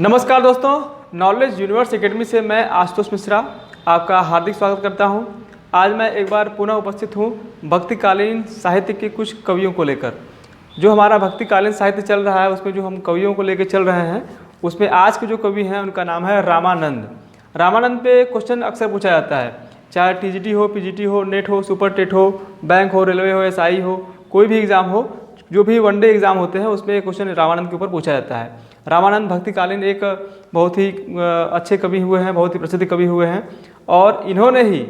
नमस्कार दोस्तों, knowledge universe academy से मैं आशुतोष मिश्रा आपका हार्दिक स्वागत करता हूं। आज मैं एक बार पुनः उपस्थित हूं भक्तिकालीन साहित्य के कुछ कवियों को लेकर। जो हमारा भक्तिकालीन साहित्य चल रहा है उसमें जो हम कवियों को लेकर चल रहे हैं उसमें आज के जो कवि हैं उनका नाम है रामानंद। रामानंद पे क्वेश्चन अक्सर पूछा जाता है, चाहे टीजीटी हो, पीजीटी हो, नेट हो, सुपर टेट हो, बैंक हो, रेलवे हो, एसआई हो, कोई भी एग्ज़ाम हो, जो भी वनडे एग्ज़ाम होते हैं उसमें क्वेश्चन रामानंद के ऊपर पूछा जाता है। रामानंद भक्तिकालीन एक बहुत ही अच्छे कवि हुए हैं, बहुत ही प्रसिद्ध कवि हुए हैं और इन्होंने ही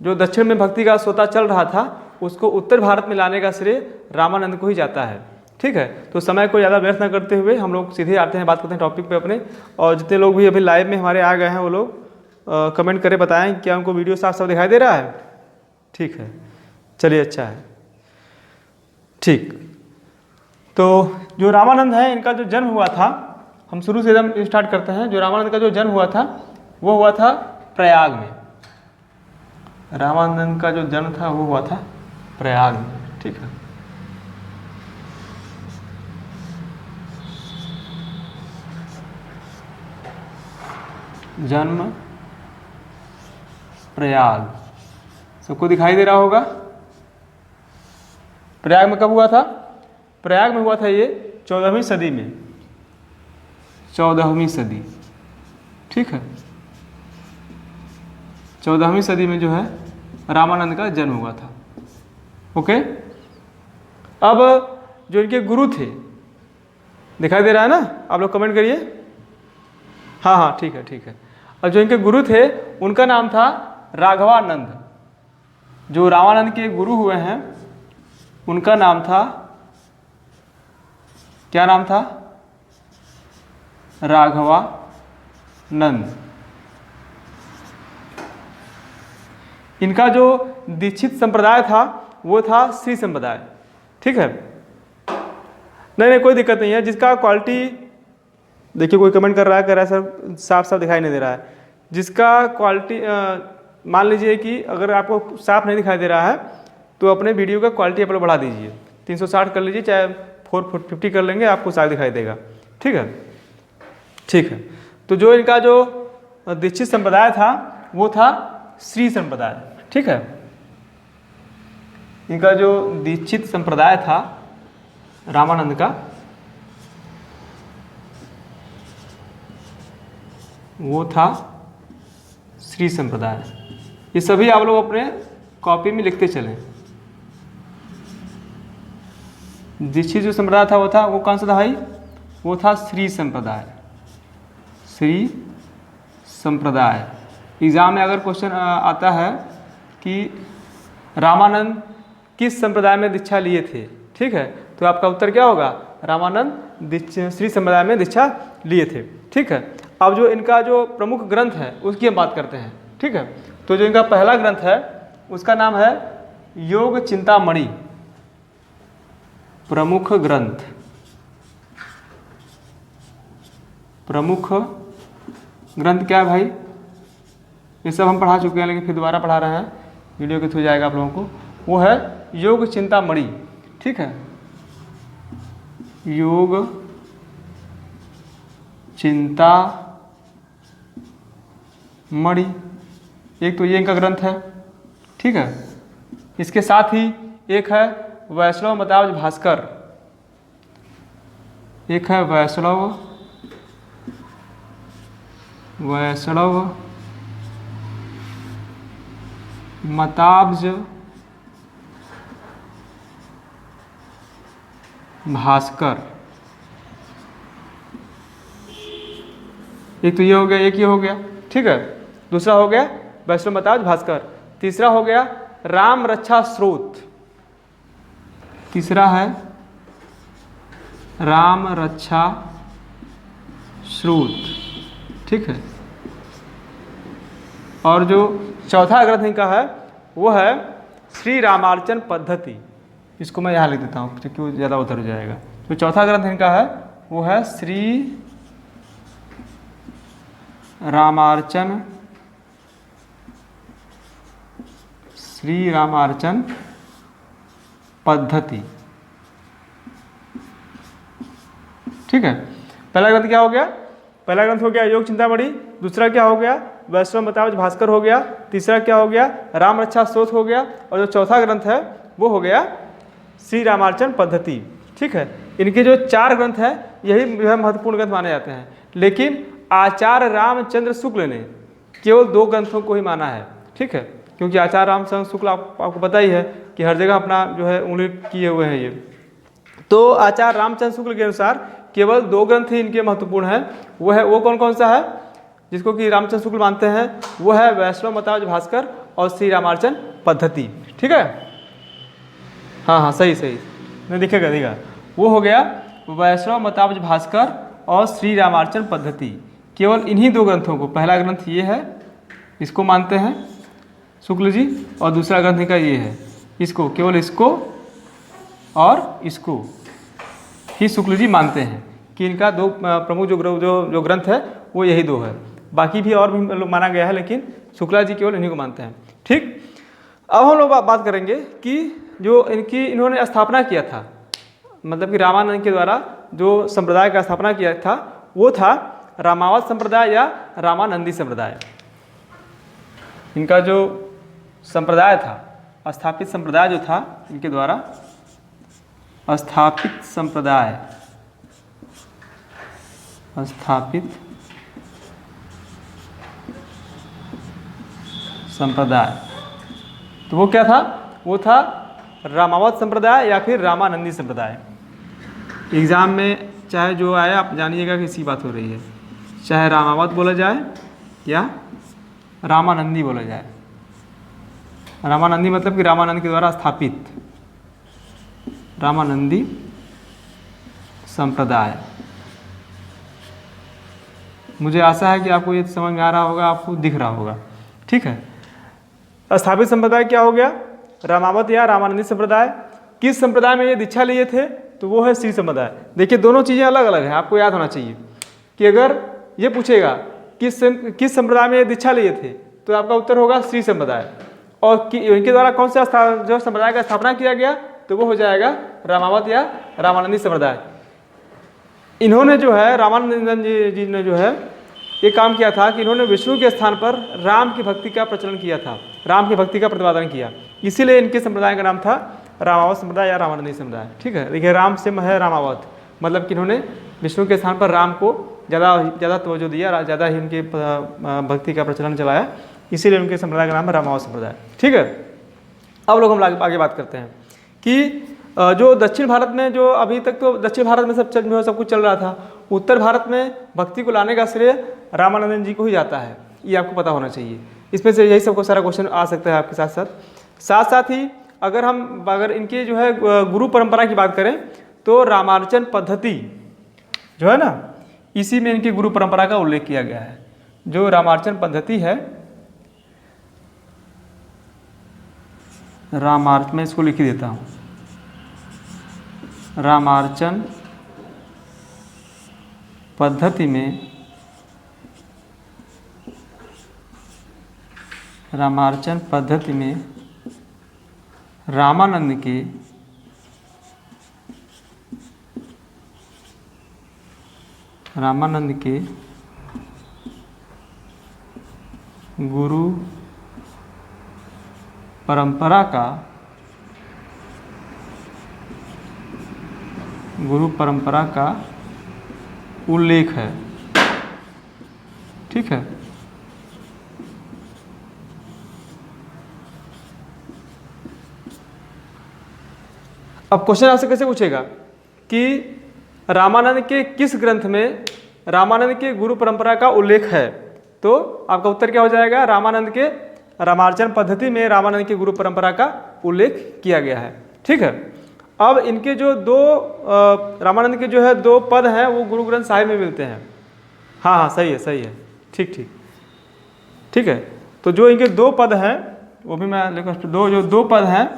जो दक्षिण में भक्ति का सोता चल रहा था उसको उत्तर भारत में लाने का श्रेय रामानंद को ही जाता है। ठीक है, तो समय को ज़्यादा व्यर्थ न करते हुए हम लोग सीधे आते हैं, बात करते हैं टॉपिक पे अपने। और जितने लोग भी अभी लाइव में हमारे आ गए हैं वो लोग कमेंट करें, बताएं क्या उनको वीडियो साफ साफ दिखाई दे रहा है। ठीक है, चलिए, अच्छा है। ठीक, तो जो रामानंद है इनका जो जन्म हुआ था, हम शुरू से एकदम स्टार्ट करते हैं। जो रामानंद का जो जन्म हुआ था वो हुआ था प्रयाग में। रामानंद का जो जन्म था वो हुआ था प्रयाग में। ठीक है, जन्म प्रयाग, सबको दिखाई दे रहा होगा। प्रयाग में कब हुआ था? प्रयाग में हुआ था ये 14वीं सदी में, 14वीं सदी। ठीक है, 14वीं सदी में जो है रामानंद का जन्म हुआ था। ओके, अब जो इनके गुरु थे, दिखाई दे रहा है ना? आप लोग कमेंट करिए। हाँ हाँ, ठीक है ठीक है। अब जो इनके गुरु थे उनका नाम था राघवानंद। जो रामानंद के गुरु हुए हैं उनका नाम था, क्या नाम था? राघवानंद। इनका जो दीक्षित संप्रदाय था वो था श्री संप्रदाय। ठीक है, नहीं कोई दिक्कत नहीं है। जिसका क्वालिटी, देखिए कोई कमेंट कर रहा है, कह रहा है सर साफ साफ दिखाई नहीं दे रहा है। जिसका क्वालिटी, मान लीजिए कि अगर आपको साफ नहीं दिखाई दे रहा है तो अपने वीडियो का क्वालिटी आप लोग बढ़ा दीजिए, 360 कर लीजिए, चाहे 450 कर लेंगे, आपको साफ दिखाई देगा। ठीक है, ठीक है। तो जो इनका जो दीक्षित संप्रदाय था वो था श्री संप्रदाय। ठीक है, इनका जो दीक्षित संप्रदाय था रामानंद का वो था श्री संप्रदाय। ये सभी आप लोग अपने कॉपी में लिखते चलें। दीक्षित जो संप्रदाय था वो कौन सा था भाई? वो था श्री संप्रदाय। श्री संप्रदाय। एग्जाम में अगर क्वेश्चन आता है कि रामानंद किस संप्रदाय में दीक्षा लिए थे, ठीक है, तो आपका उत्तर क्या होगा? रामानंद श्री संप्रदाय में दीक्षा लिए थे। ठीक है, अब जो इनका जो प्रमुख ग्रंथ है उसकी हम बात करते हैं। ठीक है, तो जो इनका पहला ग्रंथ है उसका नाम है योग चिंतामणि। प्रमुख ग्रंथ, प्रमुख ग्रंथ क्या है भाई? ये सब हम पढ़ा चुके हैं लेकिन फिर दोबारा पढ़ा रहे हैं, वीडियो के थ्रू जाएगा आप लोगों को। वो है योग चिंतामणि। ठीक है, योग चिंतामणि, एक तो ये इनका ग्रंथ है। ठीक है, इसके साथ ही एक है वैष्णव मताब्ज भास्कर। एक है वैष्णव मताब्ज भास्कर। एक तो ये हो गया, एक ये हो गया। ठीक है, दूसरा हो गया वैष्णव मताब्ज भास्कर। तीसरा हो गया राम रक्षा स्रोत। तीसरा है राम रक्षा स्रोत। ठीक है, और जो चौथा ग्रंथ इनका है वो है श्री रामार्चन पद्धति। इसको मैं यहाँ लिख देता हूँ क्योंकि वो ज़्यादा उधर हो जाएगा। तो चौथा ग्रंथ इनका है वो है श्री रामार्चन पद्धति। ठीक है, पहला ग्रंथ क्या हो गया? पहला ग्रंथ हो गया योग चिंतामणि, दूसरा क्या हो गया वैष्णव मतावज भास्कर हो गया, तीसरा क्या हो गया राम रक्षा स्तोत्र हो गया, और जो चौथा ग्रंथ है वो हो गया श्री रामार्चन पद्धति। ठीक है, इनके जो 4 ग्रंथ हैं यही जो है महत्वपूर्ण ग्रंथ माने जाते हैं। लेकिन आचार्य रामचंद्र शुक्ल ने केवल 2 ग्रंथों को ही माना है। ठीक है, क्योंकि आचार्य रामचंद्र शुक्ल आपको पता ही है कि हर जगह अपना जो है उंगली किए हुए हैं ये। तो आचार्य रामचंद्र शुक्ल के अनुसार केवल 2 ग्रंथ ही इनके महत्वपूर्ण हैं। वो कौन कौन सा है जिसको कि रामचंद्र शुक्ल मानते हैं? वो है वैष्णव मतावज भास्कर और श्री रामार्चन पद्धति। ठीक है, हाँ सही नहीं दिखेगा। वो हो गया वैष्णव मतावज भास्कर और श्री रामार्चन पद्धति। केवल इन्हीं 2 ग्रंथों को, पहला ग्रंथ ये है इसको मानते हैं शुक्ल जी, और दूसरा ग्रंथ इनका ये है, इसको केवल इसको और इसको ही शुक्ल जी मानते हैं कि इनका 2 प्रमुख जो ग्रंथ है वो यही 2 है। बाकी भी और भी लोग माना गया है, लेकिन शुक्ला जी केवल इन्हीं को मानते हैं। ठीक, अब हम लोग बात करेंगे कि जो इन्होंने स्थापना किया था, मतलब कि रामानंद के द्वारा जो संप्रदाय का स्थापना किया था वो था रामावत संप्रदाय या रामानंदी संप्रदाय। इनका जो संप्रदाय था, स्थापित संप्रदाय जो था इनके द्वारा स्थापित संप्रदाय, तो वो क्या था? वो था रामावत संप्रदाय या फिर रामानंदी संप्रदाय। एग्जाम में चाहे जो आए आप जानिएगा कि इसी बात हो रही है, चाहे रामावत बोला जाए या रामानंदी बोला जाए। रामानंदी मतलब कि रामानंद के द्वारा स्थापित रामानंदी संप्रदाय। मुझे आशा है कि आपको ये समझ में आ रहा होगा, आपको दिख रहा होगा। ठीक है, स्थापित संप्रदाय क्या हो गया? रामावत या रामानंदी संप्रदाय। किस संप्रदाय में ये दीक्षा लिए थे? तो वो है श्री संप्रदाय। देखिए दोनों चीज़ें अलग अलग हैं, आपको याद होना चाहिए कि अगर ये पूछेगा किस संप्रदाय में ये दीक्षा लिए थे तो आपका उत्तर होगा श्री संप्रदाय। और इनके द्वारा कौन सा जो संप्रदाय का स्थापना किया गया तो वो हो जाएगा रामावत या रामानंदी संप्रदाय। इन्होंने जो है रामानंद जी ने जो है ये काम किया था कि इन्होंने विष्णु के स्थान पर राम की भक्ति का प्रचलन किया था, राम की भक्ति का प्रतिपादन किया। इसीलिए इनके संप्रदाय का नाम था रामावत संप्रदाय या रामानंदी संप्रदाय। ठीक है, देखिए राम से है रामावत, मतलब कि इन्होंने विष्णु के स्थान पर राम को ज़्यादा तवज्जो दिया, ज़्यादा ही उनके भक्ति का प्रचलन चलाया, इसीलिए उनके संप्रदाय का नाम है रामावत संप्रदाय। ठीक है, अब लोग हम आगे बात करते हैं कि जो दक्षिण भारत में, जो अभी तक तो दक्षिण भारत में सब कुछ चल रहा था, उत्तर भारत में भक्ति को लाने का श्रेय रामानंदन जी को ही जाता है, ये आपको पता होना चाहिए। इसमें से यही सबको सारा क्वेश्चन आ सकता है आपके साथ ही अगर इनके जो है गुरु परंपरा की बात करें तो रामार्चन पद्धति जो है ना, इसी में इनकी गुरु परंपरा का उल्लेख किया गया है। जो रामार्चन पद्धति है, मैं इसको लिख ही देता हूँ, रामार्चन पद्धति में रामानंद के गुरु परंपरा का उल्लेख है। ठीक है, अब क्वेश्चन आपसे कैसे पूछेगा कि रामानंद के किस ग्रंथ में रामानंद के गुरु परंपरा का उल्लेख है, तो आपका उत्तर क्या हो जाएगा? रामानंद के रामार्चन पद्धति में रामानंद की गुरु परंपरा का उल्लेख किया गया है। ठीक है, अब इनके जो रामानंद के जो है 2 पद हैं वो गुरु ग्रंथ साहिब में मिलते हैं। हाँ सही है, ठीक है। तो जो इनके 2 पद हैं वो भी मैं लिखूँ, दो पद हैं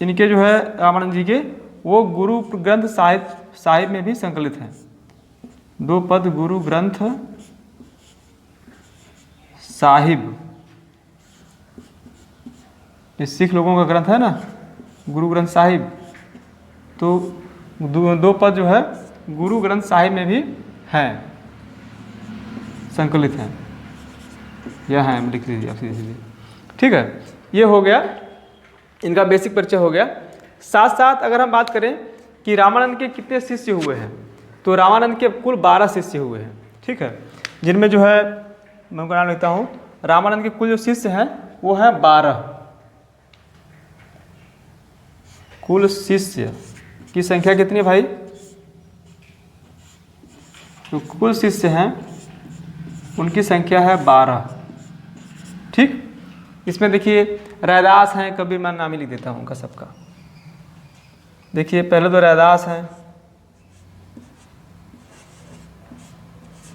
इनके जो है रामानंद जी के, वो गुरु ग्रंथ साहिब में भी संकलित हैं। 2 पद गुरु ग्रंथ साहिब, ये सिख लोगों का ग्रंथ है ना गुरु ग्रंथ साहिब, तो 2 पद जो है गुरु ग्रंथ साहिब में भी हैं। संकलित हैं, यह हैं, लिख लीजिए आप सीधे सीधे। ठीक है, ये हो गया, इनका बेसिक परिचय हो गया। साथ साथ अगर हम बात करें कि रामानंद के कितने शिष्य हुए हैं, तो रामानंद के कुल 12 शिष्य हुए हैं। ठीक है, जिनमें जो है मैं उनका नाम लिखता हूँ, रामानंद के कुल जो शिष्य हैं वो हैं 12। कुल शिष्य की संख्या कितनी है भाई? तो कुल शिष्य हैं उनकी संख्या है 12। ठीक, इसमें देखिए रैदास हैं, कबीर, मैं नाम ही लिख देता हूँ उनका सबका। देखिए पहले तो रैदास हैं,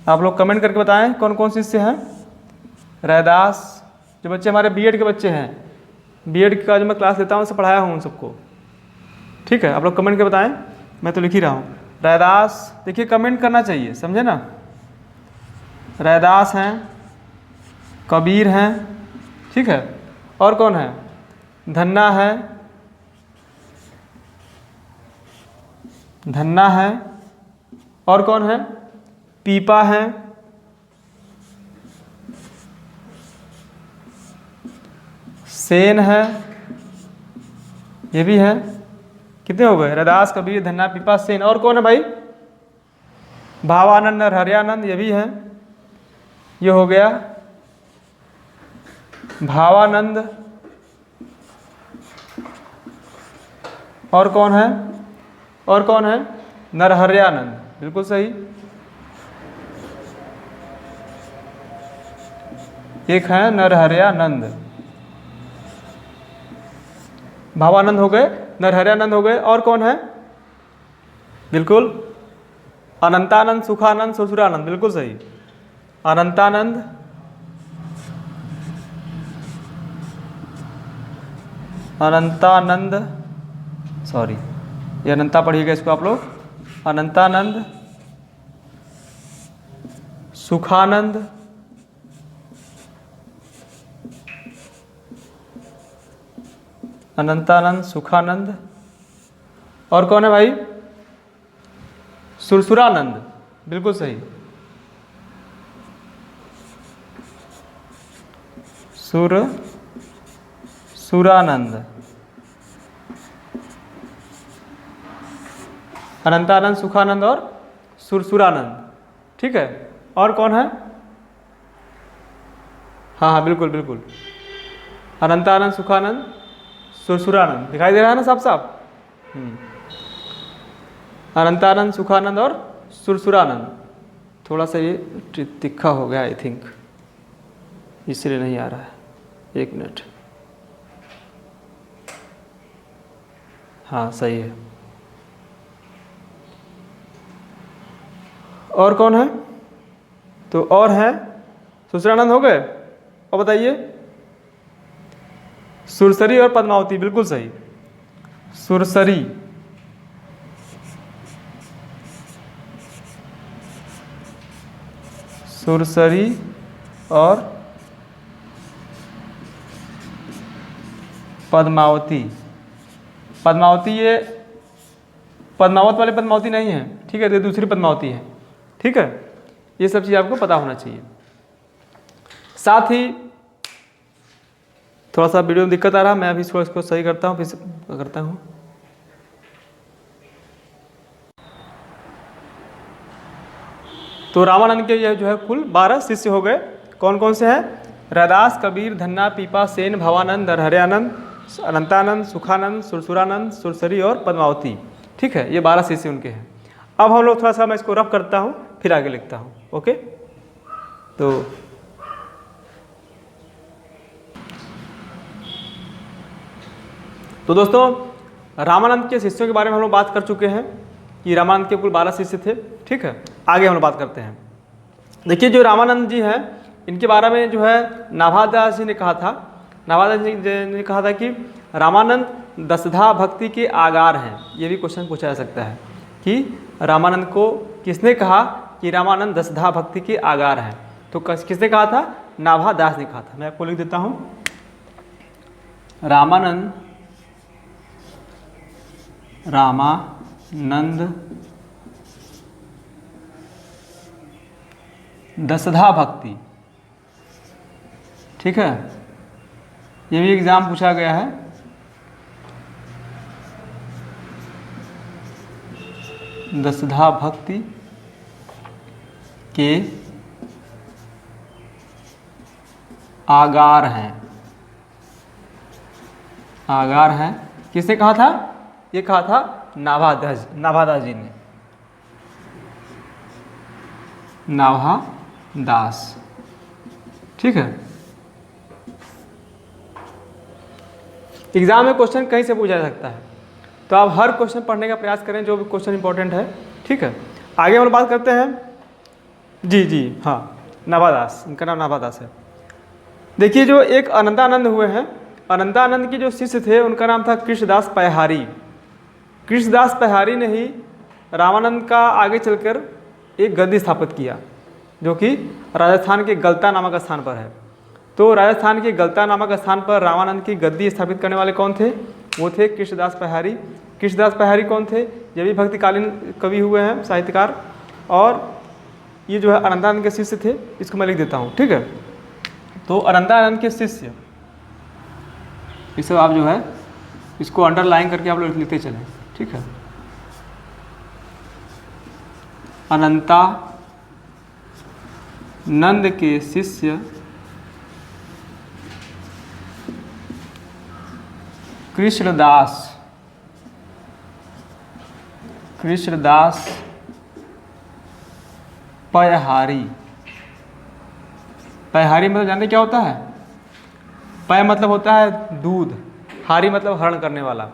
आप लोग कमेंट करके बताएं कौन कौन शिष्य हैं। रैदास, जो बच्चे हमारे बीएड के बच्चे हैं, बीएड का जो मैं क्लास लेता हूँ उससे पढ़ाया हूँ उन सबको। ठीक है, आप लोग कमेंट करके बताएं, मैं तो लिख ही रहा हूँ। रैदास, देखिए कमेंट करना चाहिए, समझे ना। रैदास हैं, कबीर हैं, ठीक है, और कौन है? धन्ना है, धन्ना है, और कौन है? पीपा है, सेन है, ये भी है। कितने हो गए? रैदास, कबीर, धन्ना, पीपा, सेन, और कौन है भाई? भावानंद और हरियानंद, ये भी है। ये हो गया भावानंद, और कौन है? और कौन है? नरहरयानंद, बिल्कुल सही। एक है नरहरयानंद। भावानंद हो गए, नरहरयानंद हो गए, और कौन है? बिल्कुल अनंतानंद, सुखानंद, सुरसुरानंद, बिल्कुल सही। अनंतानंद, अनंतानंद, सॉरी ये अनंता पढ़िएगा इसको आप लोग। अनंतानंद, सुखानंद, अनंतानंद, सुखानंद, और कौन है भाई? सुरसुरानंद, बिल्कुल सही। सुरानंद, अनंतानंद, सुखानंद और सुरसुरानंद। ठीक है, और कौन है? हाँ हाँ बिल्कुल बिल्कुल, अनंतानंद, सुखानंद, सुरसुरानंद, दिखाई दे रहा है ना साफ साफ? अनंतानंद, सुखानंद और सुरसुरानंद। थोड़ा सा ये तिखा हो गया आई थिंक, इसलिए नहीं आ रहा है। एक मिनट, हाँ सही है। और कौन है? तो और है सुरसुरानंद हो गए, और बताइए? सुरसरी और पद्मावती, बिल्कुल सही। सुरसरी, सुरसरी और पद्मावती। पद्मावती ये पद्मावत वाले पद्मावती नहीं है, ठीक है, ये दूसरी पद्मावती है। ठीक है, ये सब चीज़ आपको पता होना चाहिए। साथ ही थोड़ा सा वीडियो में दिक्कत आ रहा है, मैं अभी इसको सही करता हूँ, फिर करता हूँ। तो रामानंद के ये जो है कुल 12 शिष्य हो गए। कौन कौन से हैं? रैदास, कबीर, धन्ना, पीपा, सेन, भवानंद, नरहरयानंद, अनंतानंद, सुखानंद, सुरसुरानंद, सुरसरी और पद्मावती। ठीक है, ये 12 शिष्य उनके हैं। अब हम लोग थोड़ा सा, मैं इसको रफ करता हूँ फिर आगे लिखता हूँ। ओके, तो दोस्तों रामानंद के शिष्यों के बारे में हम लोग बात कर चुके हैं कि रामानंद के कुल 12 शिष्य थे। ठीक है, आगे हम लोग बात करते हैं। देखिए जो रामानंद जी हैं, इनके बारे में जो है नाभादास जी ने कहा था, नाभादास जी ने कहा था कि रामानंद दसधा भक्ति के आगार हैं। ये भी क्वेश्चन पूछा जा सकता है कि रामानंद को किसने कहा कि रामानंद दसधा भक्ति के आगार हैं? तो किसने कहा था? नाभादास ने कहा था। मैं आपको लिख देता हूँ, रामानंद दसधा भक्ति। ठीक है, ये भी एग्जाम पूछा गया है। दसधा भक्ति के आगार हैं। आगार हैं, किसने कहा था? ये कहा था नाभादास जी ने, नाभादास। ठीक है, एग्जाम में क्वेश्चन कहीं से पूछा जा सकता है, तो आप हर क्वेश्चन पढ़ने का प्रयास करें जो भी क्वेश्चन इंपॉर्टेंट है। ठीक है, आगे हम बात करते हैं। जी हाँ, नाभादास, इनका नाम नाभादास है। देखिए, जो एक अनंतानंद हुए हैं, अनंतानंद के जो शिष्य थे उनका नाम था कृष्णदास पैहारी। कृष्णदास पैहारी ने ही रामानंद का आगे चलकर एक गद्दी स्थापित किया, जो कि राजस्थान के गलता नामक स्थान पर है। तो राजस्थान के गलता नामक स्थान पर रामानंद की गद्दी स्थापित करने वाले कौन थे? वो थे कृष्णदास पैहारी। कृष्णदास पैहारी कौन थे? ये भी भक्तिकालीन कवि हुए हैं, साहित्यकार, और ये जो है अनंतानंद के शिष्य थे। इसको मैं लिख देता हूँ। ठीक है, तो अनंतानंद के शिष्य, इसे आप जो है इसको अंडरलाइन करके आप लोग लिखते चलें। ठीक है, अनंतानंद के शिष्य कृष्णदास पैहारी। पैहारी मतलब जानते क्या होता है? पै मतलब होता है दूध, हारी मतलब हरण करने वाला।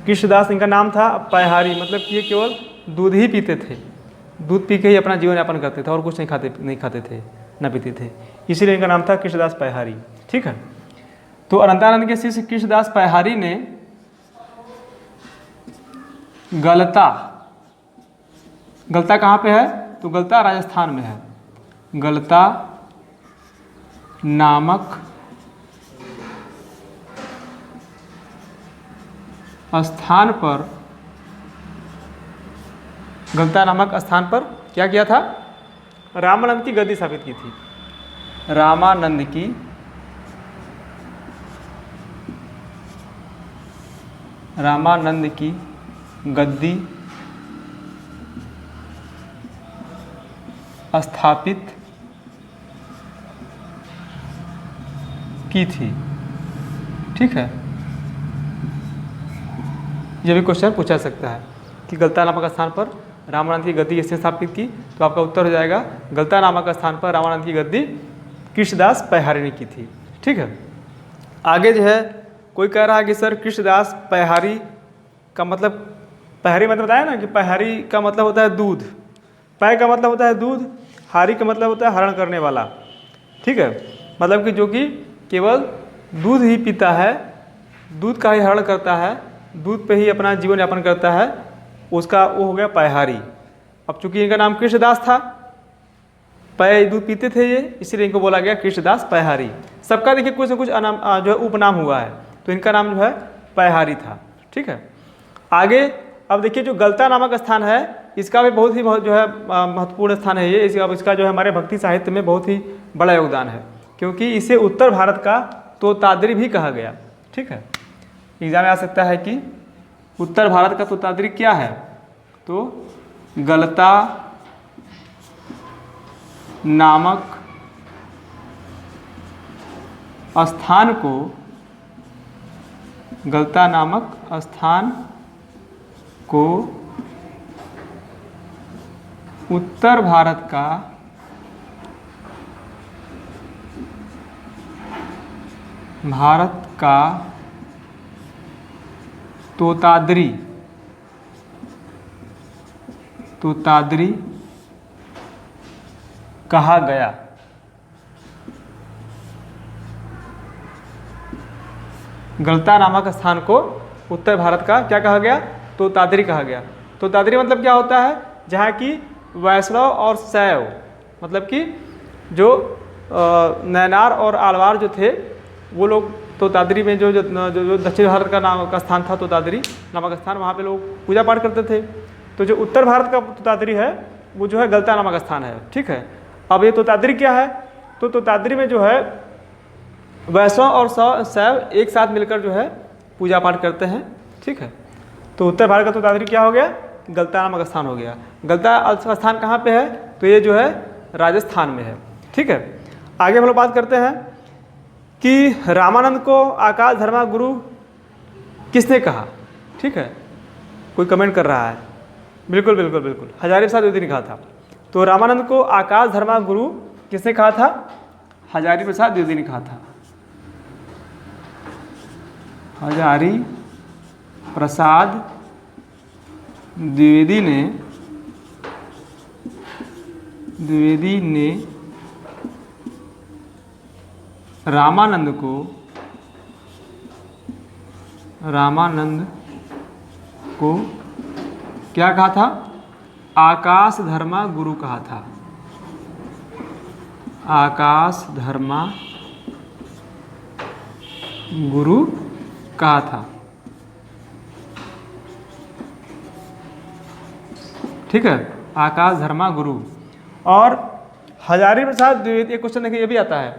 कृष्णदास इनका नाम था। पैहारी मतलब कि ये केवल दूध ही पीते थे, दूध पी के ही अपना जीवन यापन करते थे और कुछ नहीं खाते थे, न पीते थे, इसीलिए इनका नाम था कृष्णदास पैहारी। ठीक है, तो अनंतानंद के शिष्य कृष्णदास पैहारी ने गलता कहाँ पे है? तो गलता राजस्थान में है। गलता नामक स्थान पर, गलता नामक स्थान पर क्या किया था? रामानंद की गद्दी स्थापित की थी। रामानंद की गद्दी स्थापित की थी। ठीक है, यह भी क्वेश्चन पूछा सकता है कि गलता नामक स्थान पर रामानंद की गद्दी किसने स्थापित की? तो आपका उत्तर हो जाएगा गलता नामक स्थान पर रामानंद की गद्दी कृष्णदास पैहारी ने की थी। ठीक है, आगे जो है कोई कह रहा है कि सर कृष्णदास पैहारी का मतलब, पैहारी मतलब बताया ना कि पैहारी का मतलब होता है दूध, पै का मतलब होता है दूध, हारी का मतलब होता है हरण करने वाला। ठीक है, मतलब कि जो कि केवल दूध ही पीता है, दूध का ही हरण करता है, दूध पे ही अपना जीवन यापन करता है, उसका वो हो गया पैहारी। अब चूंकि इनका नाम कृष्णदास था, पै दूध पीते थे ये, इसीलिए इनको बोला गया कृष्णदास पैहारी। सबका देखिए कुछ न कुछ जो है उपनाम हुआ है, तो इनका नाम जो है पैहारी था। ठीक है, आगे अब देखिए जो गलता नामक स्थान है, इसका भी बहुत जो है महत्वपूर्ण स्थान है ये। इसका जो है हमारे भक्ति साहित्य में बहुत ही बड़ा योगदान है, क्योंकि इसे उत्तर भारत का तोताद्री भी कहा गया। ठीक है, एग्जाम में आ सकता है कि उत्तर भारत का तोताद्री क्या है? तो गलता नामक स्थान को, गलता नामक स्थान को उत्तर भारत का तोताद्री कहा गया। गलता नामक स्थान को उत्तर भारत का क्या कहा गया? तोताद्री कहा गया। तोताद्री मतलब क्या होता है? जहाँ की वैष्णव और शैव, मतलब कि जो नैनार और आलवार जो थे वो लोग तोताद्री में जो दक्षिण भारत का नाम का स्थान था, तोताद्री नामक स्थान, वहाँ पे लोग पूजा पाठ करते थे। तो जो उत्तर भारत का तोताद्री है वो जो है गलता नामक स्थान है। ठीक है, अब ये तोताद्री क्या है, तो तोताद्री में जो है वैष्णव और शैव एक साथ मिलकर जो है पूजा पाठ करते हैं। ठीक है, तो उत्तर भारत का तोताद्री क्या हो गया, गलता नामक स्थान हो गया। गलता स्थान कहाँ पे है, तो ये जो है राजस्थान में है। ठीक है, आगे हम लोग बात करते हैं कि रामानंद को आकाश धर्मा गुरु किसने कहा। ठीक है, कोई कमेंट कर रहा है, बिल्कुल बिल्कुल बिल्कुल, हजारी प्रसाद द्विवेदी ने कहा था। तो रामानंद को आकाश धर्मा गुरु किसने कहा था, हजारी प्रसाद द्विवेदी ने कहा था। हजारी प्रसाद द्विवेदी ने रामानंद को क्या कहा था, आकाश धर्मा गुरु कहा था। आकाश धर्मा गुरु कहा था। ठीक है, आकाश धर्मा गुरु। और हजारी प्रसाद द्विवेदी, एक क्वेश्चन देखिए ये भी आता है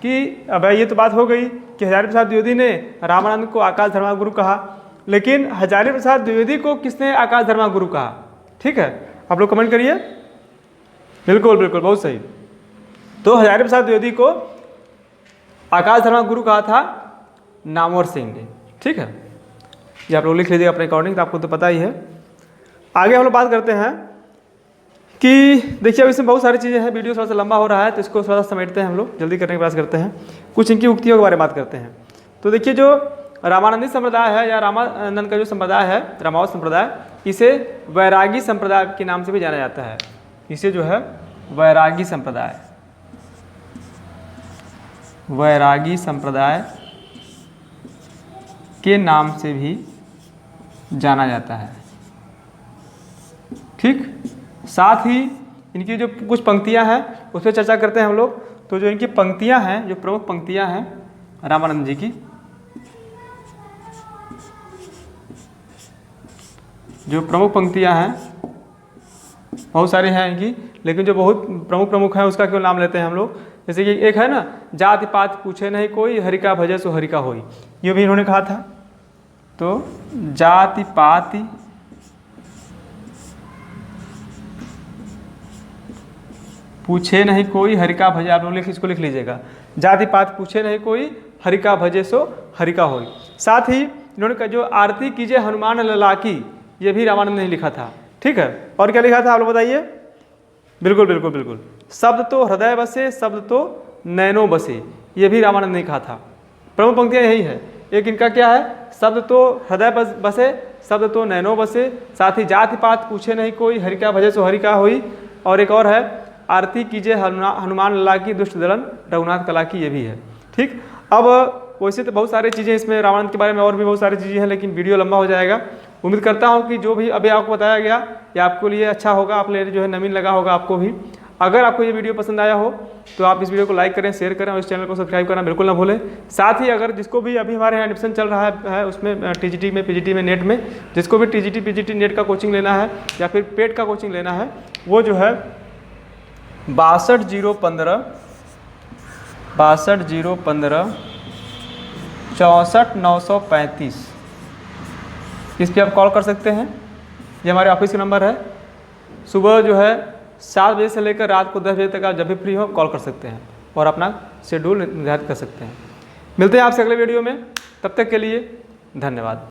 कि अब ये तो बात हो गई कि हजारी प्रसाद द्विवेदी ने रामानंद को आकाश धर्मा गुरु कहा, लेकिन हजारी प्रसाद द्विवेदी को किसने आकाश धर्मा गुरु कहा। ठीक है, आप लोग कमेंट करिए, बिल्कुल बिल्कुल, बहुत सही। तो हजारी प्रसाद द्विवेदी को आकाश धर्मा गुरु कहा था नामवर सिंह ने। ठीक है, ये आप लोग लिख लीजिएगा अपने अकॉर्डिंग, तो आपको तो पता ही है। आगे हम लोग बात करते हैं कि देखिए अब इसमें बहुत सारी चीज़ें हैं, वीडियो थोड़ा सा लंबा हो रहा है तो इसको थोड़ा सा समेटते हैं, हम लोग जल्दी करने का प्रयास करते हैं। कुछ इनकी उक्तियों के बारे में बात करते हैं। तो देखिए जो रामानंदी संप्रदाय है या रामानंद का जो संप्रदाय है, रामावत संप्रदाय, इसे वैरागी संप्रदाय के नाम से भी जाना जाता है। इसे जो है वैरागी संप्रदाय के नाम से भी जाना जाता है। ठीक, साथ ही इनकी जो कुछ पंक्तियां हैं उस पर चर्चा करते हैं हम लोग। तो जो इनकी पंक्तियां हैं, जो प्रमुख पंक्तियां हैं रामानंद जी की, जो प्रमुख पंक्तियां हैं बहुत सारी हैं इनकी, लेकिन जो बहुत प्रमुख है उसका केवल नाम लेते हैं हम लोग। जैसे कि एक है ना, जाति पात पूछे नहीं कोई, हरि का भजे सो हरि का होई, ये भी इन्होंने कहा था। तो जाति पाति पूछे नहीं कोई, हरि का भजे, आप लोग इसको लिख लीजिएगा, जाति पात पूछे नहीं कोई, हरि का भजे सो हरि का होई। साथ ही इन्होंने कहा जो आरती कीजिए हनुमान लला की, ये भी रामानंद ने लिखा था। ठीक है, और क्या लिखा था आप लोग बताइए, बिल्कुल बिल्कुल बिल्कुल, शब्द तो हृदय बसे शब्द तो नैनो बसे, ये भी रामानंद ने कहा था। प्रमुख पंक्तियाँ यही है। एक इनका क्या है, शब्द तो हृदय बसे शब्द तो नैनो बसे, साथ ही जाति पात पूछे नहीं कोई, हरि का भजे सो हरि का होई, और एक और है आरती कीजिए हनुमान लला की दुष्ट दलन रघुनाथ कला की, ये भी है। ठीक, अब वैसे तो बहुत सारी चीज़ें इसमें रामानंद के बारे में और भी बहुत सारी चीज़ें हैं, लेकिन वीडियो लंबा हो जाएगा। उम्मीद करता हूँ कि जो भी अभी आपको बताया गया ये आपको लिए अच्छा होगा, आप लिए जो है नवीन लगा होगा आपको भी। अगर आपको ये वीडियो पसंद आया हो तो आप इस वीडियो को लाइक करें, शेयर करें और इस चैनल को सब्सक्राइब करना बिल्कुल ना भूलें। साथ ही अगर जिसको भी अभी हमारे यहाँ एडमिशन चल रहा है उसमें टीजीटी में, पीजीटी में, नेट में, जिसको भी टीजीटी पीजीटी नेट का कोचिंग लेना है या फिर पेट का कोचिंग लेना है, वो जो है 62 015 64 935 इस पर आप कॉल कर सकते हैं। ये हमारे ऑफिस का नंबर है। सुबह जो है 7 बजे से लेकर रात को 10 बजे तक आप जब भी फ्री हो कॉल कर सकते हैं और अपना शेड्यूल निर्धारित कर सकते हैं। मिलते हैं आपसे अगले वीडियो में, तब तक के लिए धन्यवाद।